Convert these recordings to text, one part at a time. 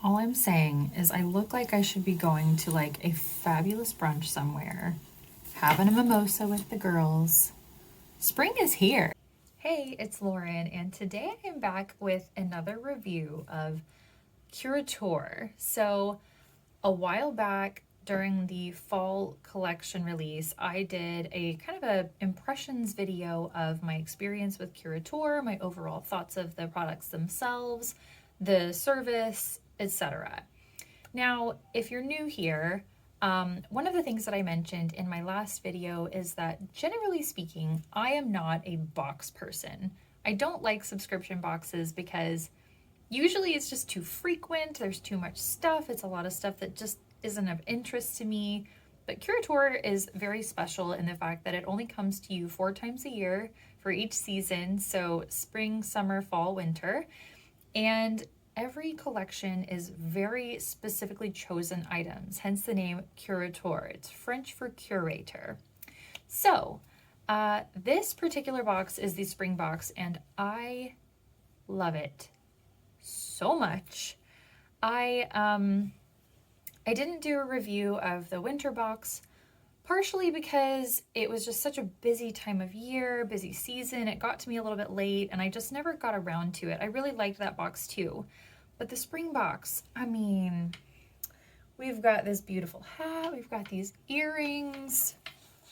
All I'm saying is I look like I should be going to like a fabulous brunch somewhere, having a mimosa with the girls. Spring is here. Hey, it's Lauren, and today I'm back with another review of Curateur. So, a while back during the fall collection release, I did a kind of a impressions video of my experience with Curateur, my overall thoughts of the products themselves, the service, etc. Now, if you're new here, one of the things that I mentioned in my last video is that generally speaking, I am not a box person. I don't like subscription boxes because usually it's just too frequent, there's too much stuff, it's a lot of stuff that just isn't of interest to me. But Curateur is very special in the fact that it only comes to you 4 times a year for each season, so spring, summer, fall, winter. And every collection is very specifically chosen items, hence the name Curateur. It's French for curator. So, this particular box is the spring box, and I love it so much. I didn't do a review of the winter box, partially because it was just such a busy time of year, busy season. It got to me a little bit late, and I just never got around to it. I really liked that box too. But the spring box, I mean, we've got this beautiful hat, we've got these earrings,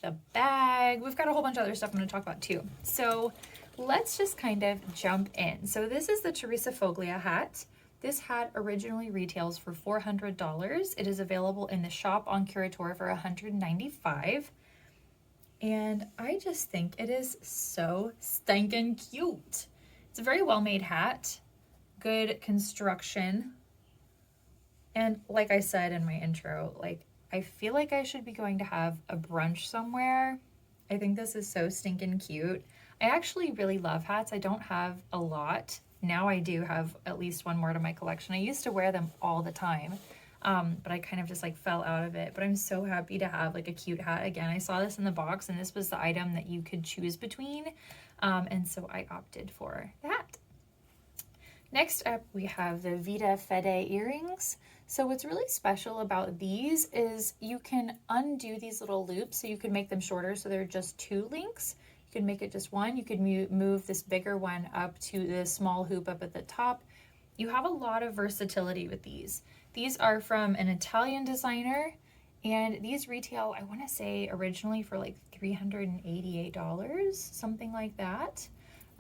the bag, we've got a whole bunch of other stuff I'm going to talk about too. So let's just kind of jump in. So this is the Teresa Foglia hat. This hat originally retails for $400. It is available in the shop on Curateur for $195. And I just think it is so stinking cute. It's a very well-made hat, good construction. And like I said in my intro, like I feel like I should be going to have a brunch somewhere. I think this is so stinking cute. I actually really love hats. I don't have a lot. Now I do have at least one more to my collection. I used to wear them all the time, but I kind of just like fell out of it. But I'm so happy to have like a cute hat again. I saw this in the box, and this was the item that you could choose between, and so I opted for that. Next up, we have the Vida Fede earrings. So what's really special about these is you can undo these little loops, so you can make them shorter so they're just 2 links. You can make it just 1. You could move this bigger one up to the small hoop up at the top. You have a lot of versatility with these. These are from an Italian designer, and these retail, I want to say originally for like $388, something like that.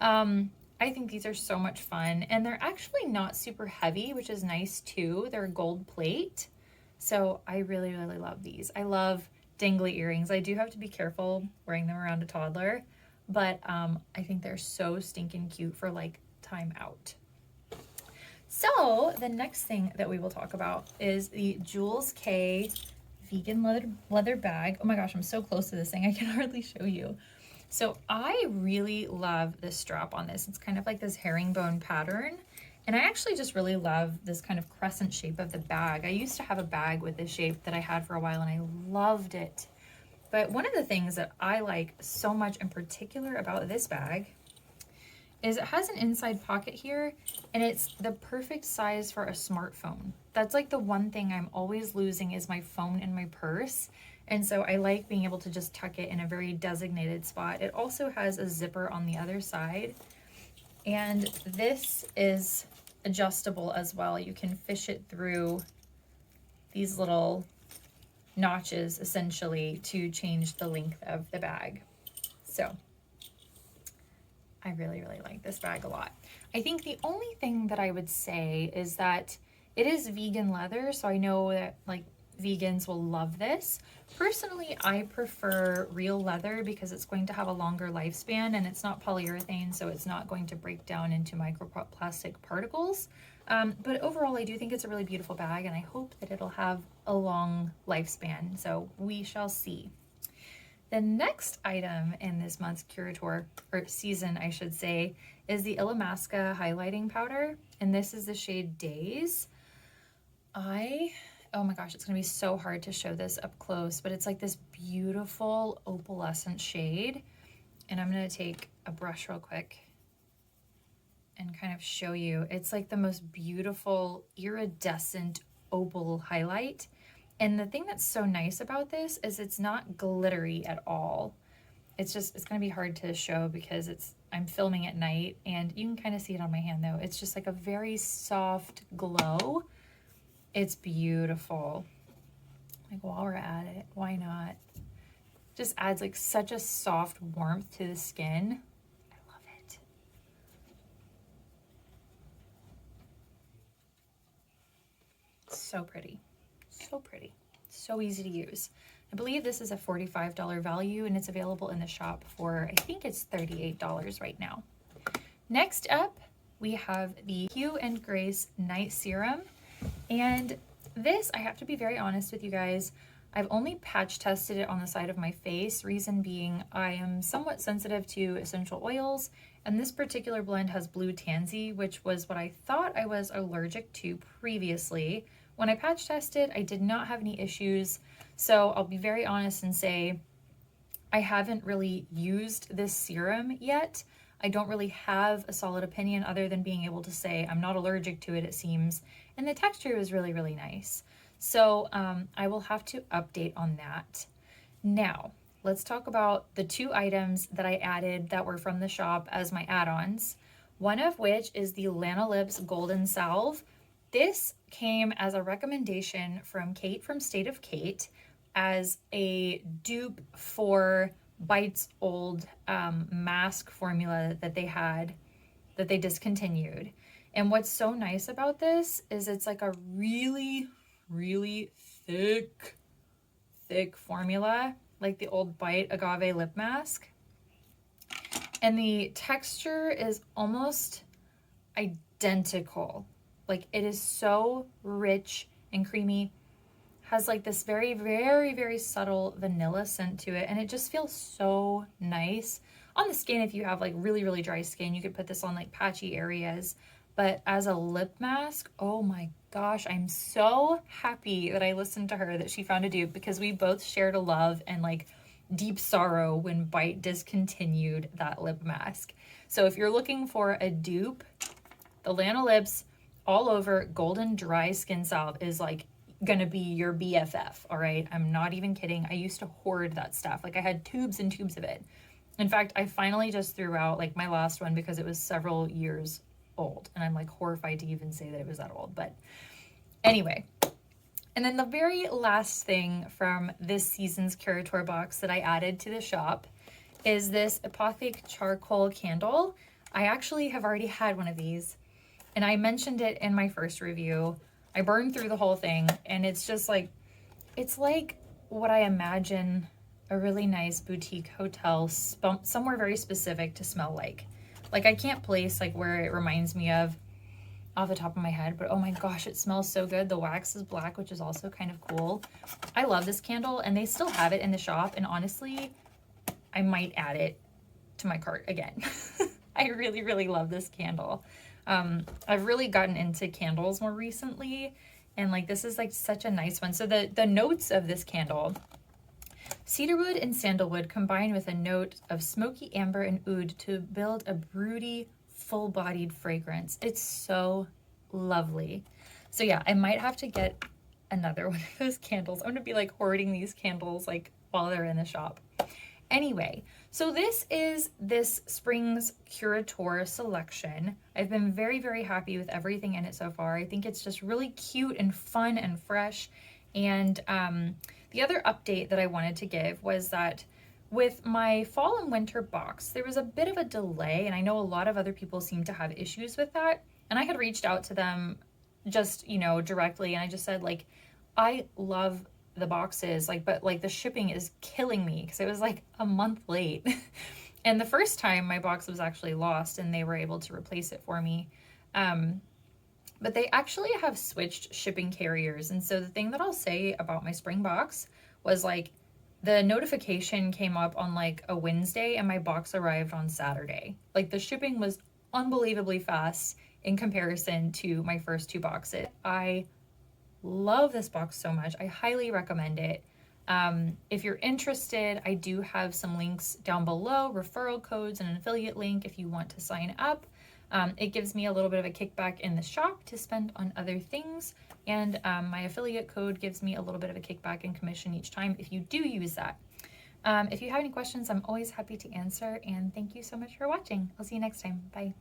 I think these are so much fun, and they're actually not super heavy, which is nice too. They're gold plate, so I really, really love these. I love dangly earrings. I do have to be careful wearing them around a toddler, but I think they're so stinking cute for like time out. So the next thing that we will talk about is the Jules K vegan leather bag. Oh my gosh, I'm so close to this thing, I can hardly show you. So I really love this strap on this. It's kind of like this herringbone pattern. And I actually just really love this kind of crescent shape of the bag. I used to have a bag with this shape that I had for a while, and I loved it. But one of the things that I like so much in particular about this bag is it has an inside pocket here, and it's the perfect size for a smartphone. That's like the one thing I'm always losing is my phone in my purse. And so I like being able to just tuck it in a very designated spot. It also has a zipper on the other side. And this is adjustable as well. You can fish it through these little notches essentially to change the length of the bag. So I really, really like this bag a lot. I think the only thing that I would say is that it is vegan leather, so I know that like vegans will love this. Personally, I prefer real leather because it's going to have a longer lifespan, and it's not polyurethane, so it's not going to break down into microplastic particles. But overall, I do think it's a really beautiful bag, and I hope that it'll have a long lifespan, so we shall see. The next item in this month's Curateur, or season I should say, is the Illamasqua highlighting powder, and this is the shade Daze. Oh my gosh, it's gonna be so hard to show this up close, but it's like this beautiful opalescent shade. And I'm gonna take a brush real quick and kind of show you. It's like the most beautiful iridescent opal highlight. And the thing that's so nice about this is it's not glittery at all. It's gonna be hard to show because I'm filming at night, and you can kind of see it on my hand though. It's just like a very soft glow. It's beautiful. Like, while we're at it, why not? Just adds like such a soft warmth to the skin. I love it. So pretty, so pretty, so easy to use. I believe this is a $45 value, and it's available in the shop for, I think it's $38 right now. Next up, we have the Hue and Grace Night Serum. And this, I have to be very honest with you guys, I've only patch tested it on the side of my face, reason being I am somewhat sensitive to essential oils, and this particular blend has blue tansy, which was what I thought I was allergic to previously. When I patch tested, I did not have any issues, so I'll be very honest and say I haven't really used this serum yet. I don't really have a solid opinion other than being able to say I'm not allergic to it, it seems, and the texture is really, really nice. So I will have to update on that. Now, let's talk about the two items that I added that were from the shop as my add-ons, one of which is the Lanolips Golden Salve. This came as a recommendation from Kate from State of Kate as a dupe for Bite's old mask formula that they had, that they discontinued. And what's so nice about this is it's like a really, really thick formula, like the old Bite Agave lip mask. And the texture is almost identical. Like, it is so rich and creamy, has like this very, very, very subtle vanilla scent to it, and it just feels so nice on the skin. If you have like really, really dry skin, you could put this on like patchy areas, but as a lip mask, oh my gosh, I'm so happy that I listened to her, that she found a dupe, because we both shared a love and like deep sorrow when Bite discontinued that lip mask. So if you're looking for a dupe, the Lanolips All Over Golden Dry Skin Salve is like gonna be your BFF, all right? I'm not even kidding. I used to hoard that stuff. Like, I had tubes and tubes of it. In fact, I finally just threw out like my last one because it was several years old, and I'm like horrified to even say that it was that old, but anyway. And then the very last thing from this season's Curateur box that I added to the shop is this Apotheke charcoal candle. I actually have already had one of these, and I mentioned it in my first review. I burned through the whole thing, and it's just like, it's like what I imagine a really nice boutique hotel somewhere very specific to smell like. Like, I can't place like where it reminds me of off the top of my head, but oh my gosh, it smells so good. The wax is black, which is also kind of cool. I love this candle, and they still have it in the shop, and honestly, I might add it to my cart again. I really, really love this candle. I've really gotten into candles more recently, and like this is like such a nice one. So the notes of this candle: cedarwood and sandalwood combined with a note of smoky amber and oud to build a broody, full-bodied fragrance. It's so lovely. So yeah, I might have to get another one of those candles. I'm gonna be like hoarding these candles like while they're in the shop. Anyway, so this is this spring's Curateur selection. I've been very, very happy with everything in it so far. I think it's just really cute and fun and fresh. And the other update that I wanted to give was that with my fall and winter box, there was a bit of a delay, and I know a lot of other people seem to have issues with that. And I had reached out to them just, you know, directly, and I just said, like, I love the boxes, like, but like the shipping is killing me because it was like a month late. And the first time my box was actually lost, and they were able to replace it for me. But they actually have switched shipping carriers. And so the thing that I'll say about my spring box was like the notification came up on like a Wednesday and my box arrived on Saturday. Like the shipping was unbelievably fast in comparison to my first two boxes. I love this box so much. I highly recommend it. If you're interested, I do have some links down below, referral codes and an affiliate link if you want to sign up. It gives me a little bit of a kickback in the shop to spend on other things, and my affiliate code gives me a little bit of a kickback in commission each time if you do use that. If you have any questions, I'm always happy to answer, and thank you so much for watching. I'll see you next time. Bye.